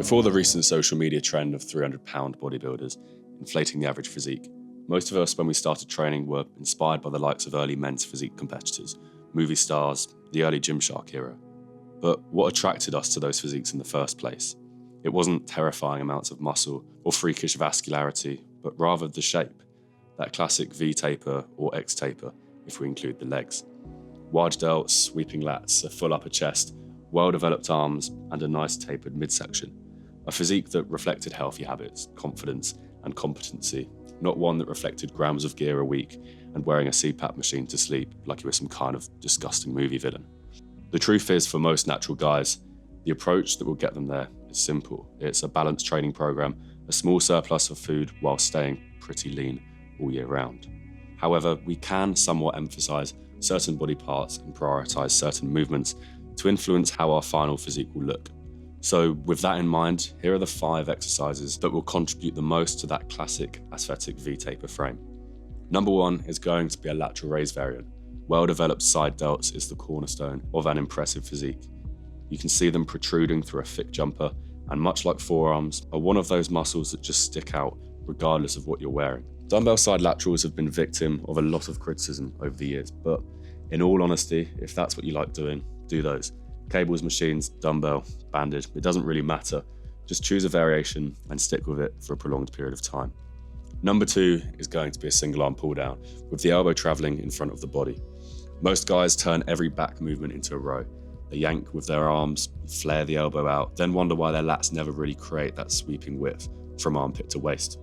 Before the recent social media trend of 300-pound bodybuilders inflating the average physique, most of us when we started training were inspired by the likes of early men's physique competitors, movie stars, the early Gymshark era. But what attracted us to those physiques in the first place? It wasn't terrifying amounts of muscle or freakish vascularity, but rather the shape, that classic V-taper or X-taper if we include the legs. Wide delts, sweeping lats, a full upper chest, well-developed arms, and a nice tapered midsection. A physique that reflected healthy habits, confidence, and competency, not one that reflected grams of gear a week and wearing a CPAP machine to sleep like you were some kind of disgusting movie villain. The truth is, for most natural guys, the approach that will get them there is simple. It's a balanced training program, a small surplus of food while staying pretty lean all year round. However, we can somewhat emphasize certain body parts and prioritize certain movements to influence how our final physique will look. So with that in mind, here are the 5 exercises that will contribute the most to that classic aesthetic V-taper frame. Number 1 is going to be a lateral raise variant. Well-developed side delts is the cornerstone of an impressive physique. You can see them protruding through a thick jumper, and much like forearms, are one of those muscles that just stick out regardless of what you're wearing. Dumbbell side laterals have been victim of a lot of criticism over the years, but in all honesty, if that's what you like doing, do those. Cables, machines, dumbbell, banded, it doesn't really matter. Just choose a variation and stick with it for a prolonged period of time. Number 2 is going to be a single arm pull down, with the elbow traveling in front of the body. Most guys turn every back movement into a row. They yank with their arms, flare the elbow out, then wonder why their lats never really create that sweeping width from armpit to waist.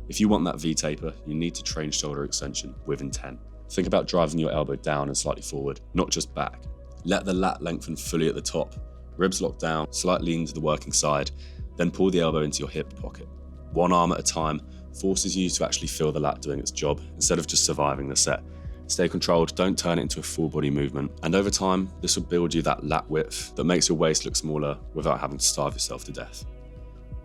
If you want that V-taper, you need to train shoulder extension with intent. Think about driving your elbow down and slightly forward, not just back. Let the lat lengthen fully at the top, ribs locked down, slight lean to the working side, then pull the elbow into your hip pocket. One arm at a time forces you to actually feel the lat doing its job instead of just surviving the set. Stay controlled, don't turn it into a full body movement, and over time, this will build you that lat width that makes your waist look smaller without having to starve yourself to death.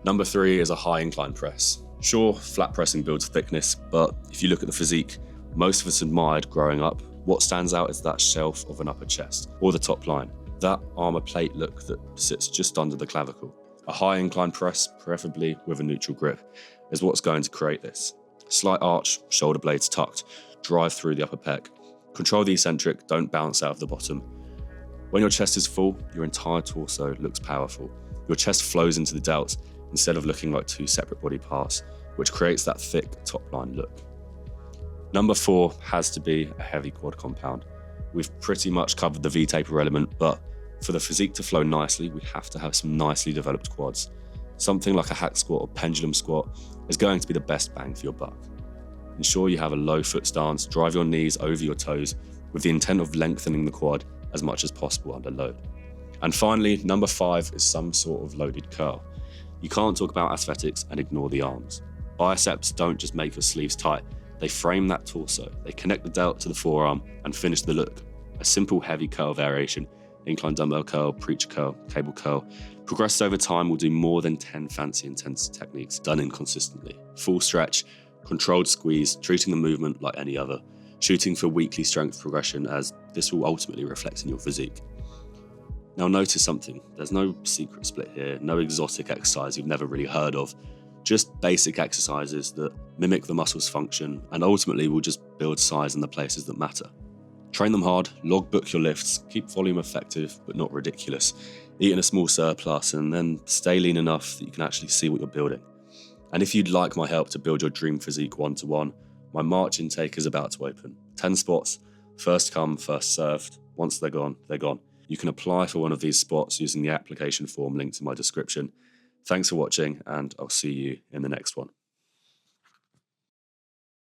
Number 3 is a high incline press. Sure, flat pressing builds thickness, but if you look at the physique most of us admired growing up, what stands out is that shelf of an upper chest, or the top line, that armor plate look that sits just under the clavicle. A high incline press, preferably with a neutral grip, is what's going to create this. Slight arch, shoulder blades tucked, drive through the upper pec. Control the eccentric, don't bounce out of the bottom. When your chest is full, your entire torso looks powerful. Your chest flows into the delts instead of looking like 2 separate body parts, which creates that thick top line look. Number 4 has to be a heavy quad compound. We've pretty much covered the V-taper element, but for the physique to flow nicely, we have to have some nicely developed quads. Something like a hack squat or pendulum squat is going to be the best bang for your buck. Ensure you have a low foot stance, drive your knees over your toes with the intent of lengthening the quad as much as possible under load. And finally, number 5 is some sort of loaded curl. You can't talk about aesthetics and ignore the arms. Biceps don't just make your sleeves tight, they frame that torso, they connect the delt to the forearm and finish the look. A simple heavy curl variation, incline dumbbell curl, preacher curl, cable curl, progressed over time will do more than 10 fancy intensity techniques done inconsistently. Full stretch, controlled squeeze, treating the movement like any other, shooting for weekly strength progression as this will ultimately reflect in your physique. Now notice something, there's no secret split here, no exotic exercise you've never really heard of, just basic exercises that mimic the muscle's function and ultimately will just build size in the places that matter. Train them hard, logbook your lifts, keep volume effective but not ridiculous, eat in a small surplus and then stay lean enough that you can actually see what you're building. And if you'd like my help to build your dream physique one-to-one, my March intake is about to open. 10 spots, first come, first served. Once they're gone, they're gone. You can apply for one of these spots using the application form linked in my description. Thanks for watching, and I'll see you in the next one.